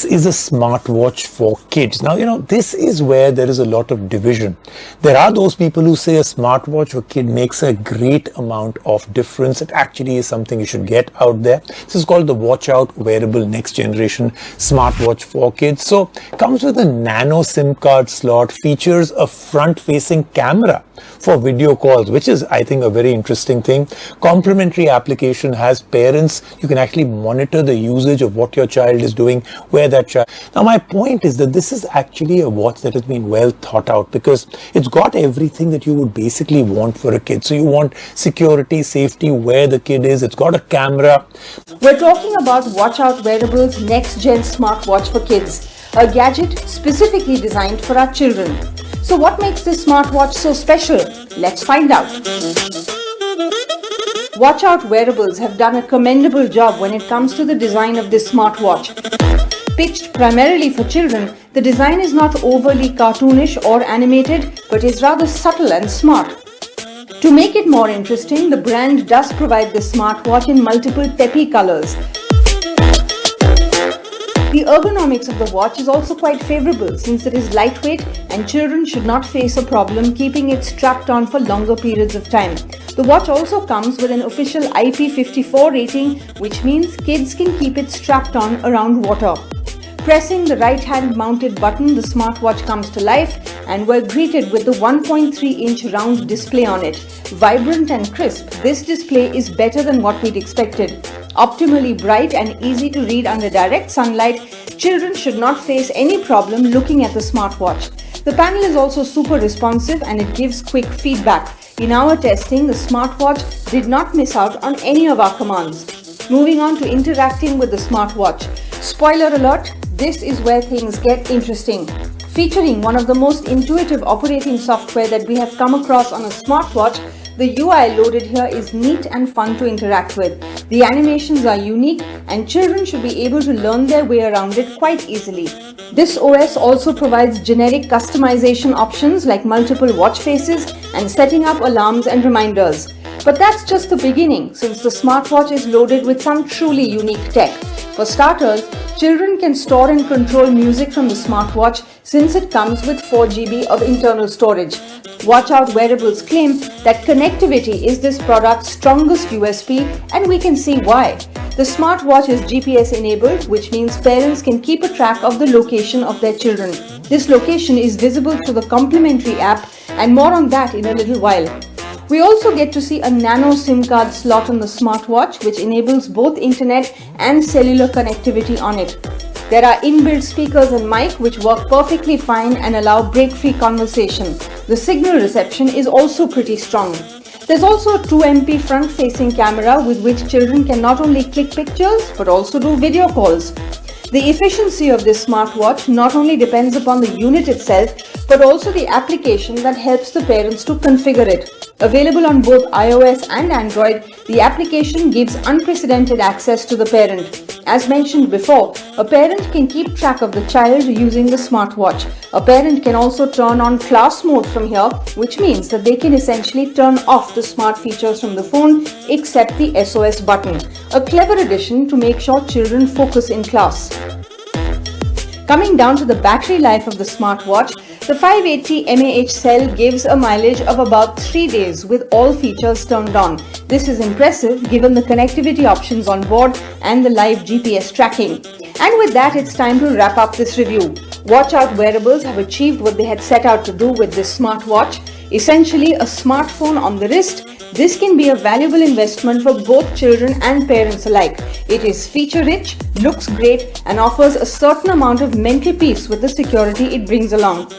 Is a smartwatch for kids. Now, this is where there is a lot of division. There are those people who say a smartwatch for kid makes a great amount of difference. It actually is something you should get out there. This is called the WatchOut Wearable Next Generation Smartwatch for Kids. So, comes with a nano SIM card slot, features a front-facing camera for video calls, which is, I think, a very interesting thing. Complementary application has parents. You can actually monitor the usage of what your child is doing, where that child. Now, my point is that this is actually a watch that has been well thought out because it's got everything that you would basically want for a kid. So you want security, safety, where the kid is. It's got a camera. We're talking about WatchOut Wearables Next Gen Smartwatch for Kids, a gadget specifically designed for our children. So what makes this smartwatch so special? Let's find out. WatchOut Wearables have done a commendable job when it comes to the design of this smartwatch. Pitched primarily for children, the design is not overly cartoonish or animated, but is rather subtle and smart. To make it more interesting, the brand does provide the smartwatch in multiple peppy colors. The ergonomics of the watch is also quite favorable since it is lightweight and children should not face a problem keeping it strapped on for longer periods of time. The watch also comes with an official IP54 rating, which means kids can keep it strapped on around water. Pressing the right-hand mounted button, the smartwatch comes to life and we're greeted with the 1.3-inch round display on it. Vibrant and crisp, this display is better than what we'd expected. Optimally bright and easy to read under direct sunlight, children should not face any problem looking at the smartwatch. The panel is also super responsive and it gives quick feedback. In our testing, the smartwatch did not miss out on any of our commands. Moving on to interacting with the smartwatch. Spoiler alert, this is where things get interesting. Featuring one of the most intuitive operating software that we have come across on a smartwatch, the UI loaded here is neat and fun to interact with. The animations are unique and children should be able to learn their way around it quite easily. This OS also provides generic customization options like multiple watch faces and setting up alarms and reminders. But that's just the beginning since the smartwatch is loaded with some truly unique tech. For starters, children can store and control music from the smartwatch since it comes with 4 GB of internal storage. WatchOut Wearables claim that connectivity is this product's strongest USP, and we can see why. The smartwatch is GPS enabled, which means parents can keep a track of the location of their children. This location is visible through the complementary app, and more on that in a little while. We also get to see a nano SIM card slot on the smartwatch, which enables both internet and cellular connectivity on it. There are inbuilt speakers and mic which work perfectly fine and allow break-free conversation. The signal reception is also pretty strong. There's also a 2MP front-facing camera with which children can not only click pictures but also do video calls. The efficiency of this smartwatch not only depends upon the unit itself but also the application that helps the parents to configure it. Available on both iOS and Android, the application gives unprecedented access to the parent. As mentioned before, a parent can keep track of the child using the smartwatch. A parent can also turn on class mode from here, which means that they can essentially turn off the smart features from the phone except the SOS button. A clever addition to make sure children focus in class. Coming down to the battery life of the smartwatch, the 580 mAh cell gives a mileage of about 3 days with all features turned on. This is impressive given the connectivity options on board and the live GPS tracking. And with that, it's time to wrap up this review. WatchOut Wearables have achieved what they had set out to do with this smartwatch. Essentially a smartphone on the wrist, this can be a valuable investment for both children and parents alike. It is feature-rich, looks great, and offers a certain amount of mental peace with the security it brings along.